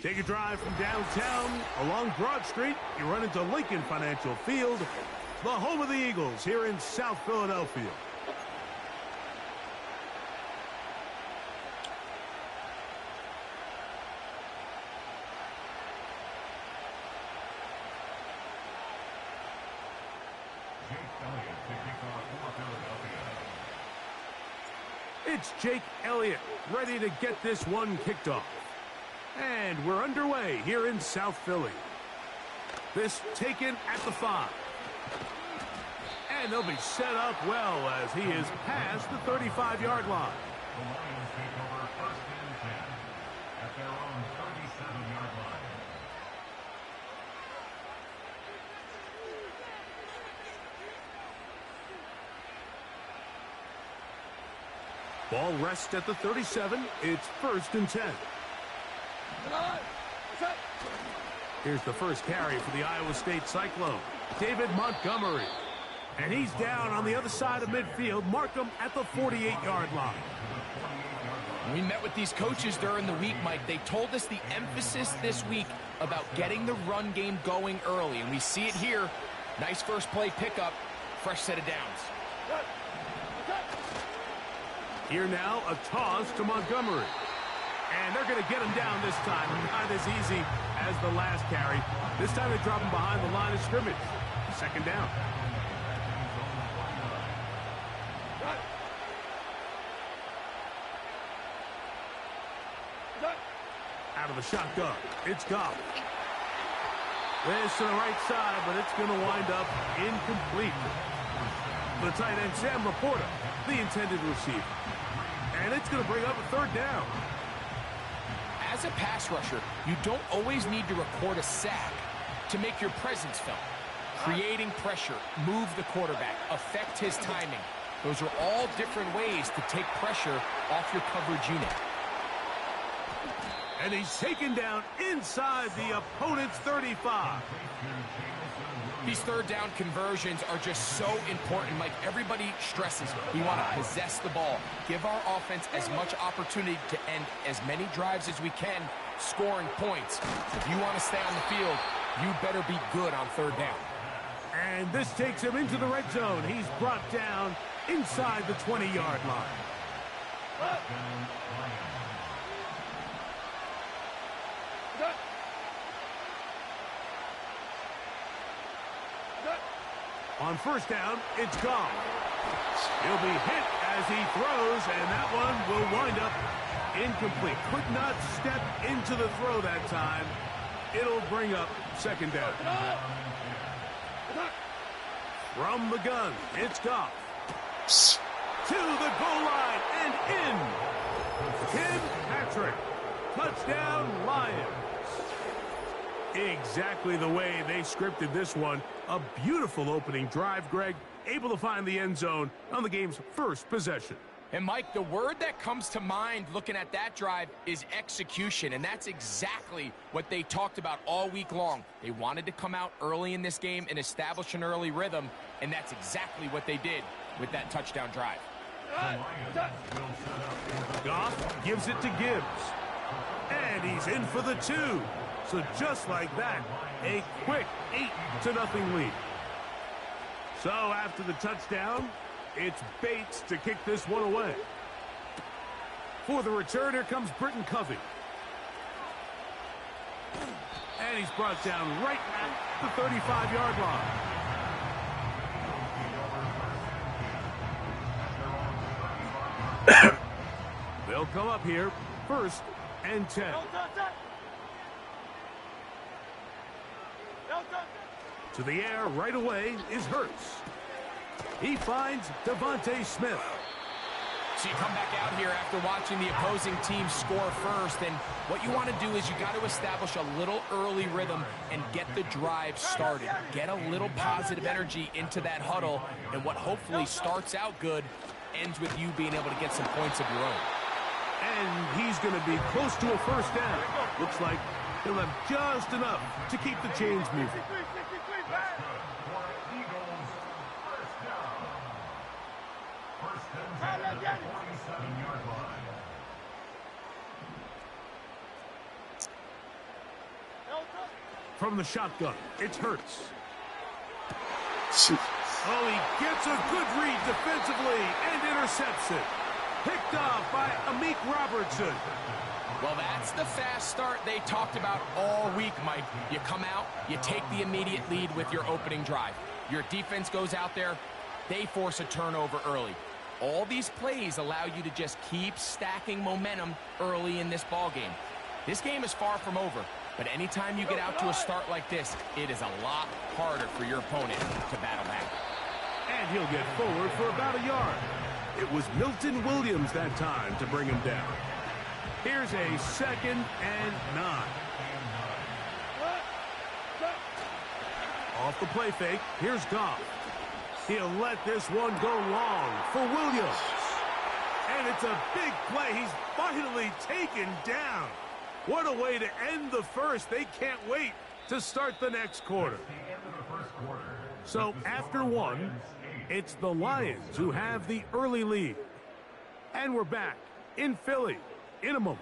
Take a drive from downtown along Broad Street. You run into Lincoln Financial Field, the home of the Eagles here in South Philadelphia. It's Jake Elliott ready to get this one kicked off. And we're underway here in South Philly. This taken at the 5. And they'll be set up well as he is past the 35-yard line. The Lions take over 1st and 10 at their own 37-yard line. Ball rests at the 37. It's 1st and 10. Here's the first carry for the Iowa State Cyclone, David Montgomery. And he's down on the other side of midfield. Mark him at the 48-yard line. We met with these coaches during the week, Mike. They told us the emphasis this week about getting the run game going early, and we see it here. Nice first play pickup, fresh set of downs. Here now, a toss to Montgomery. And they're going to get him down this time. Not as easy as the last carry. This time they drop him behind the line of scrimmage. 2nd down. Out of the shotgun, it's Goff. This to the right side, but it's going to wind up incomplete. The tight end, Sam Laporta, the intended receiver. And it's going to bring up a 3rd down. As a pass rusher, you don't always need to record a sack to make your presence felt. Creating pressure, move the quarterback, affect his timing. Those are all different ways to take pressure off your coverage unit. And he's taken down inside the opponent's 35. These 3rd down conversions are just so important. Like everybody stresses, we want to possess the ball, give our offense as much opportunity to end as many drives as we can, scoring points. If you want to stay on the field, you better be good on 3rd down. And this takes him into the red zone. He's brought down inside the 20-yard line. On 1st down, it's Goff. He'll be hit as he throws, and that one will wind up incomplete. Could not step into the throw that time. It'll bring up 2nd down. From the gun, it's Goff. To the goal line and in. Tim Patrick. Touchdown, Lions. Exactly the way they scripted this one. A beautiful opening drive, Greg. Able to find the end zone on the game's first possession. And, Mike, the word that comes to mind looking at that drive is execution, and that's exactly what they talked about all week long. They wanted to come out early in this game and establish an early rhythm, and that's exactly what they did with that touchdown drive. Goff gives it to Gibbs. And he's in for the 2. So just like that, a quick 8-0 lead. So after the touchdown, it's Bates to kick this one away. For the return, here comes Britton Covey. And he's brought down right at the 35-yard line. They'll come up here, 1st and 10. To the air right away is Hurts. He finds Devontae Smith. So you come back out here after watching the opposing team score first, and what you want to do is you got to establish a little early rhythm and get the drive started. Get a little positive energy into that huddle, and what hopefully starts out good ends with you being able to get some points of your own. And he's going to be close to a 1st down. Looks like he'll have just enough to keep the chains moving. From the shotgun, it's Hurts. Jeez. Oh, he gets a good read defensively and intercepts it. Picked off by Amik Robertson. Well, that's the fast start they talked about all week, Mike. You come out, you take the immediate lead with your opening drive. Your defense goes out there, they force a turnover early. All these plays allow you to just keep stacking momentum early in this ball game. This game is far from over, but anytime you get out to a start like this, it is a lot harder for your opponent to battle back. And he'll get forward for about a yard. It was Milton Williams that time to bring him down. Here's a 2nd and 9. Off the play fake, here's Goff. He'll let this one go long for Williams. And it's a big play. He's finally taken down. What a way to end the first. They can't wait to start the next quarter. So after one, it's the Lions who have the early lead. And we're back in Philly in a moment.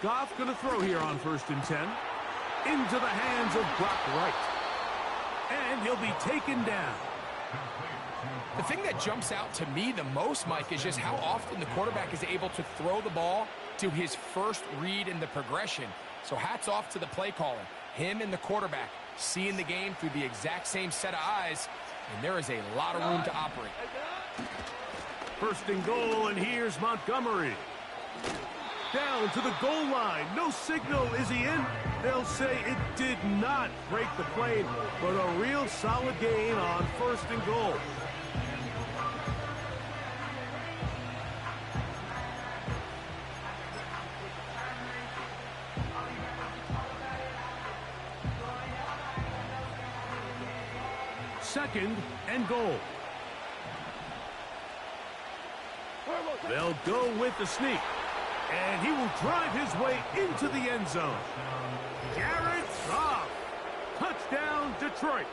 Goff going to throw here on 1st and 10. Into the hands of Brock Wright. And he'll be taken down. The thing that jumps out to me the most, Mike, is just how often the quarterback is able to throw the ball to his first read in the progression. So hats off to the play caller. Him and the quarterback seeing the game through the exact same set of eyes, and there is a lot of room to operate. 1st and goal, and here's Montgomery. Down to the goal line. No signal. Is he in? They'll say it did not break the plane, but a real solid gain on 1st and goal. Second and goal. They'll go with the sneak. And he will drive his way into the end zone. Jared Goff. Touchdown, Detroit.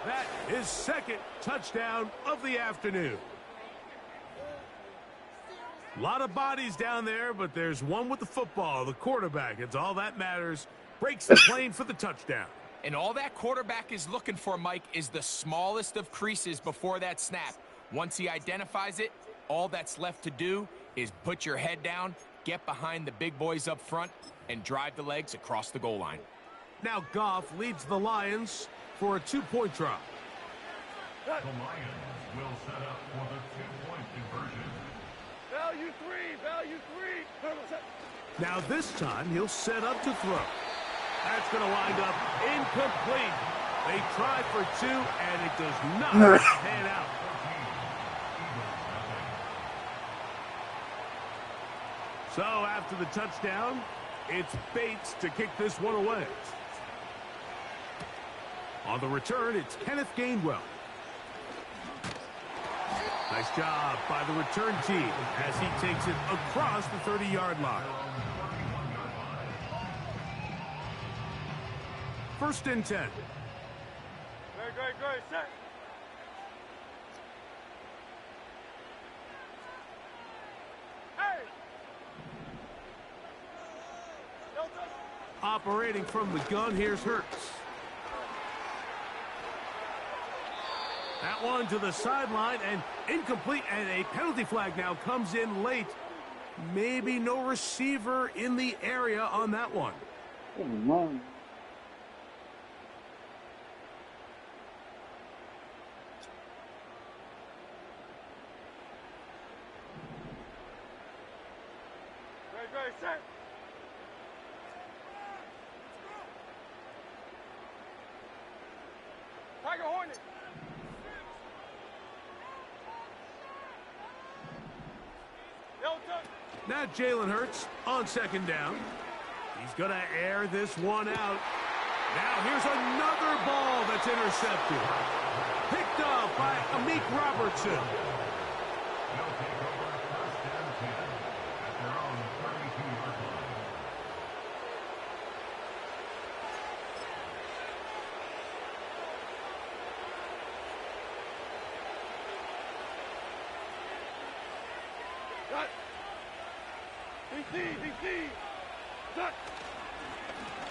That is 2nd touchdown of the afternoon. A lot of bodies down there, but there's one with the football, the quarterback. It's all that matters. Breaks the plane for the touchdown. And all that quarterback is looking for, Mike, is the smallest of creases before that snap. Once he identifies it, all that's left to do is put your head down, get behind the big boys up front, and drive the legs across the goal line. Now Goff leads the Lions for a 2-point drop. The Lions will set up for the 2-point conversion. Value three. Now this time he'll set up to throw. That's going to wind up incomplete. They try for 2, and it does not pan out. So after the touchdown, it's Bates to kick this one away. On the return, it's Kenneth Gainwell. Nice job by the return team as he takes it across the 30-yard line. 1st and 10. Great, set. Operating from the gun, here's Hurts. That one to the sideline and incomplete, and a penalty flag now comes in late. Maybe no receiver in the area on that one. Oh, man. Great, set. Tiger Hornet. Now Jalen Hurts on 2nd down. He's going to air this one out. Now here's another ball that's intercepted. Picked up by Amik Robertson. They'll take over 1st and 10 at their own 32-yard line.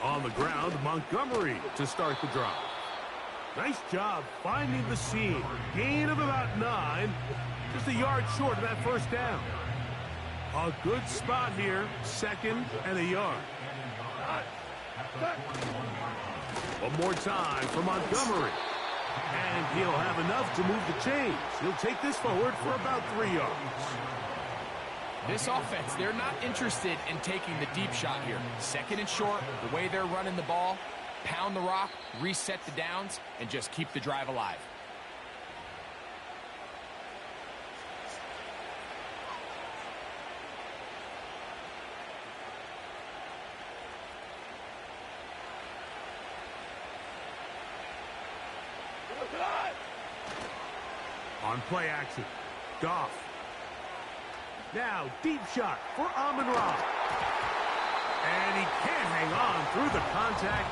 On the ground, Montgomery to start the drive. Nice job finding the seam. Gain of about 9. Just a yard short of that first down. A good spot here. 2nd and a yard. One more time for Montgomery. And he'll have enough to move the chains. He'll take this forward for about 3 yards. This offense, they're not interested in taking the deep shot here. 2nd and short, the way they're running the ball, pound the rock, reset the downs, and just keep the drive alive. On play action, Goff. Now, deep shot for Amon-Ra. And he can't hang on through the contact.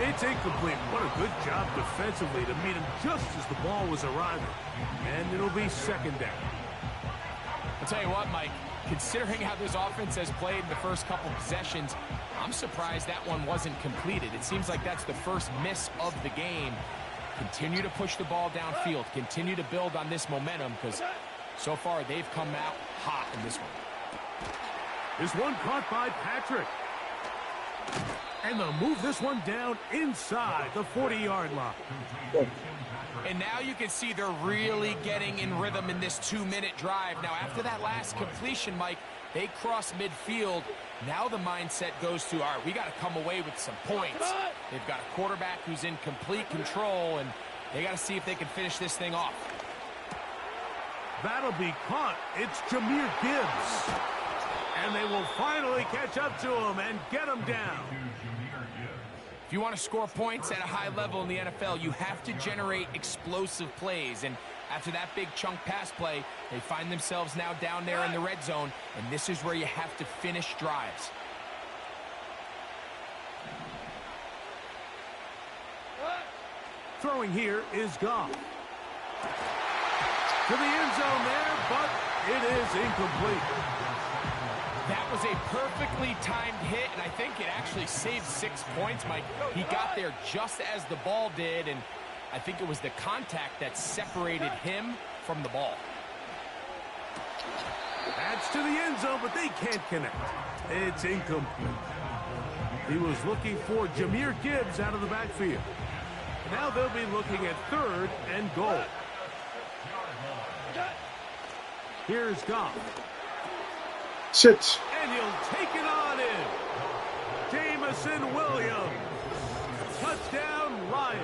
It's incomplete. What a good job defensively to meet him just as the ball was arriving. And it'll be 2nd down. I'll tell you what, Mike, considering how this offense has played in the first couple possessions, I'm surprised that one wasn't completed. It seems like that's the first miss of the game. Continue to push the ball downfield. Continue to build on this momentum because so far they've come out hot in this one. This one caught by Patrick. And they'll move this one down inside the 40-yard line. And now you can see they're really getting in rhythm in this 2-minute drive. Now, after that last completion, Mike, they cross midfield. Now the mindset goes to, all right, we got to come away with some points. They've got a quarterback who's in complete control, and they got to see if they can finish this thing off. That'll be caught. It's Jahmyr Gibbs. And they will finally catch up to him and get him down. If you want to score points at a high level in the NFL, you have to generate explosive plays. And after that big chunk pass play, they find themselves now down there in the red zone, and this is where you have to finish drives. Throwing here is Goff. To the end zone there, but it is incomplete. That was a perfectly timed hit, and I think it actually saved 6 points, Mike. He got there just as the ball did, and I think it was the contact that separated him from the ball. That's to the end zone, but they can't connect. It's incomplete. He was looking for Jahmyr Gibbs out of the backfield. Now they'll be looking at 3rd and goal. Here's Goff. Sit. And he'll take it on in. Jameson Williams. Touchdown, Lions.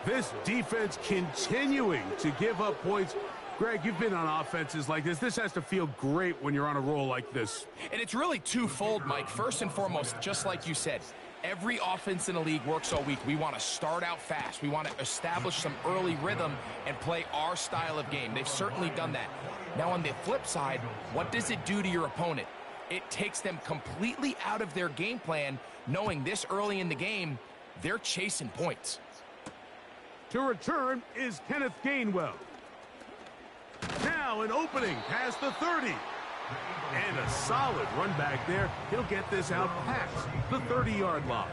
This defense continuing to give up points. Greg, you've been on offenses like this. This has to feel great when you're on a roll like this. And it's really twofold, Mike. First and foremost, just like you said, every offense in the league works all week. We want to start out fast. We want to establish some early rhythm and play our style of game. They've certainly done that. Now, on the flip side, what does it do to your opponent? It takes them completely out of their game plan, knowing this early in the game, they're chasing points. To return is Kenneth Gainwell. Now an opening past the 30. And a solid run back there. He'll get this out past the 30-yard line.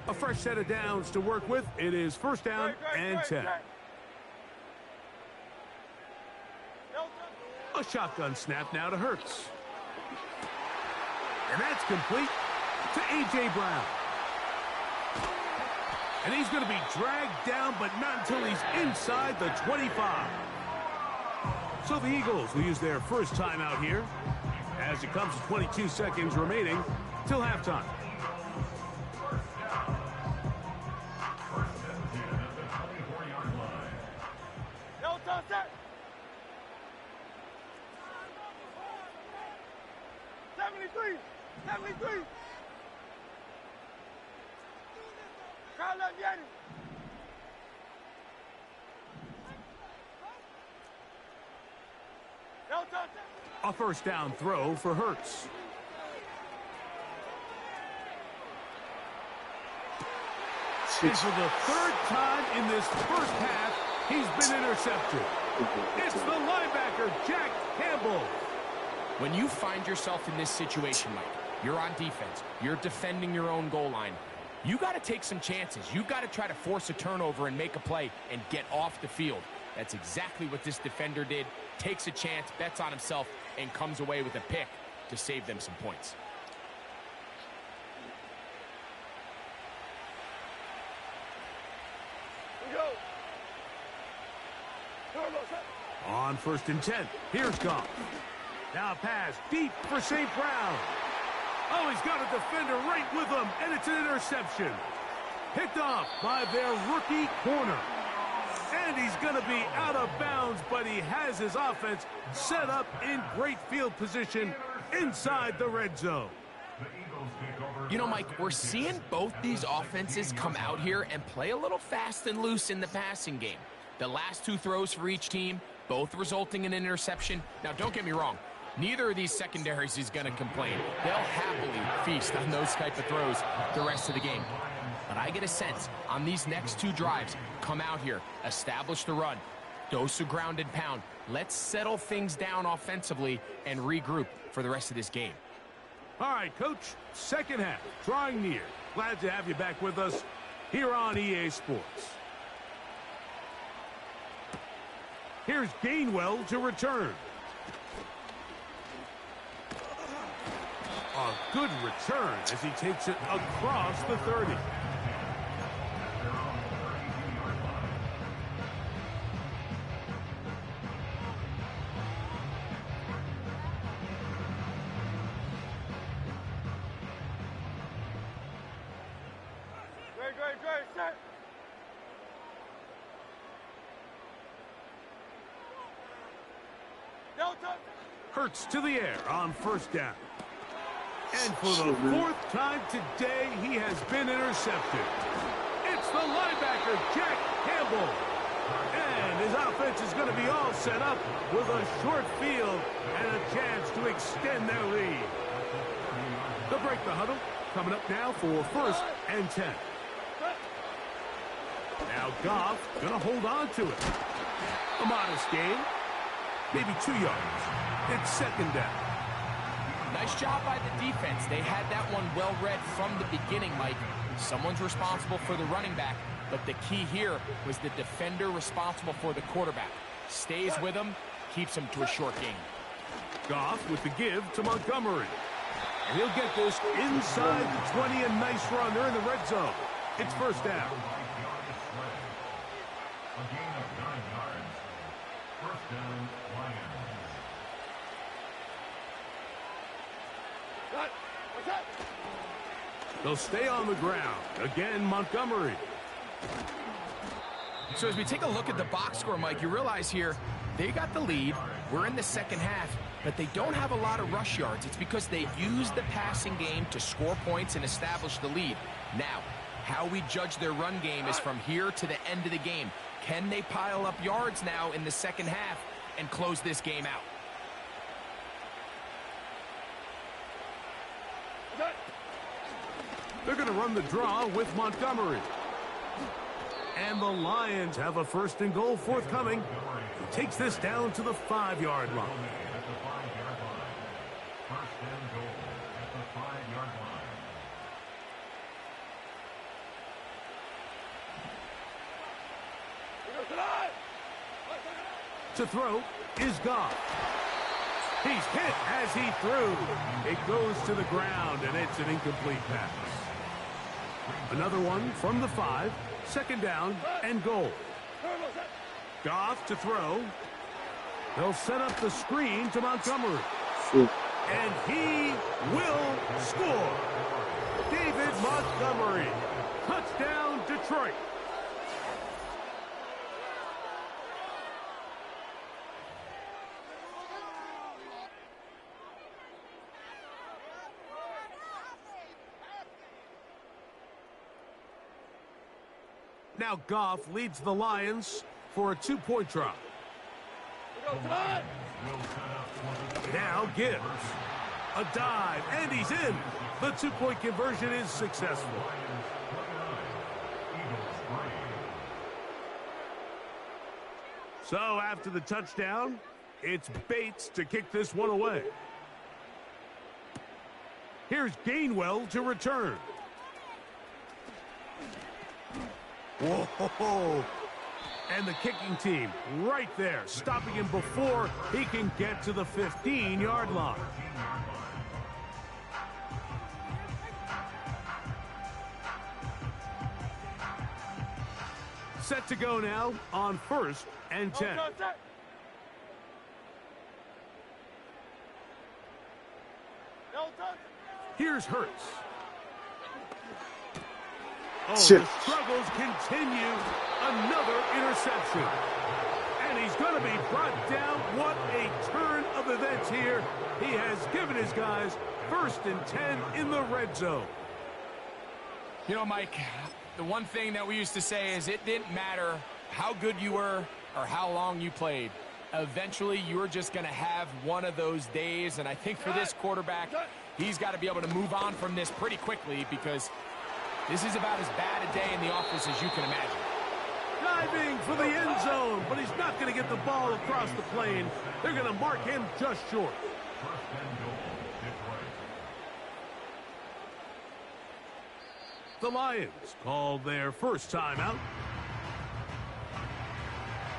A fresh set of downs to work with. It is 1st down and 10. A shotgun snap now to Hurts. And that's complete to A.J. Brown. And he's going to be dragged down, but not until he's inside the 25. So the Eagles will use their first timeout here as it comes to 22 seconds remaining till halftime. A first down throw for Hurts. And for the 3rd time in this first half, he's been intercepted. It's the linebacker, Jack Campbell. When you find yourself in this situation, Mike, you're on defense, you're defending your own goal line, you got to take some chances. You got to try to force a turnover and make a play and get off the field. That's exactly what this defender did. Takes a chance, bets on himself, and comes away with a pick to save them some points. We go. Turbo set. On 1st and 10, here's Goff. Now pass deep for St. Brown. Oh, he's got a defender right with him, and it's an interception. Picked off by their rookie corner. And he's going to be out of bounds, but he has his offense set up in great field position inside the red zone. You know, Mike, we're seeing both these offenses come out here and play a little fast and loose in the passing game. The last 2 throws for each team, both resulting in an interception. Now, don't get me wrong. Neither of these secondaries is going to complain. They'll happily feast on those type of throws the rest of the game. But I get a sense on these next 2 drives, come out here, establish the run, dose of ground and pound. Let's settle things down offensively and regroup for the rest of this game. All right, Coach, second half, drawing near. Glad to have you back with us here on EA Sports. Here's Gainwell to return. A good return as he takes it across the 30. Great, set. Delta. Hurts to the air on 1st down. And for the 4th time today, he has been intercepted. It's the linebacker, Jack Campbell. And his offense is going to be all set up with a short field and a chance to extend their lead. They'll break the huddle. Coming up now for 1st and 10. Now Goff going to hold on to it. A modest gain. Maybe 2 yards. It's 2nd down. Nice job by the defense. They had that one well read from the beginning, Mike. Someone's responsible for the running back, but the key here was the defender responsible for the quarterback. Stays with him, keeps him to a short gain. Goff with the give to Montgomery. And he'll get this inside the 20, a nice run. They're in the red zone. It's 1st down. A gain of 9 yards. 1st down, Lions. What's that? They'll stay on the ground. Again, Montgomery. So as we take a look at the box score, Mike, you realize here they got the lead. We're in the 2nd half, but they don't have a lot of rush yards. It's because they used the passing game to score points and establish the lead. Now, how we judge their run game is from here to the end of the game. Can they pile up yards now in the 2nd half and close this game out? They're going to run the draw with Montgomery. And the Lions have a 1st and goal forthcoming. He takes this down to the 5-yard line. At the 5-yard line. 1st and goal at the 5-yard line. To throw is Goff. He's hit as he threw. It goes to the ground, and it's an incomplete pass. Another one from the 5. 2nd down and goal. Goff to throw. They'll set up the screen to Montgomery. And he will score. David Montgomery. Touchdown, Detroit. Now Goff leads the Lions for a 2-point try. Now Gibbs. A dive, and he's in. The 2-point conversion is successful. So after the touchdown, it's Bates to kick this one away. Here's Gainwell to return. Whoa! And the kicking team right there, stopping him before he can get to the 15-yard line. Set to go now on 1st and 10. Here's Hurts. Oh, Sit. the struggles continue. Another interception. And he's going to be brought down. What a turn of events here. He has given his guys 1st and 10 in the red zone. You know, Mike, the one thing that we used to say is it didn't matter how good you were or how long you played. Eventually, you're just going to have one of those days. And I think for this quarterback, he's got to be able to move on from this pretty quickly because this is about as bad a day in the office as you can imagine. Diving for the end zone, but he's not going to get the ball across the plane. They're going to mark him just short. The Lions called their first timeout.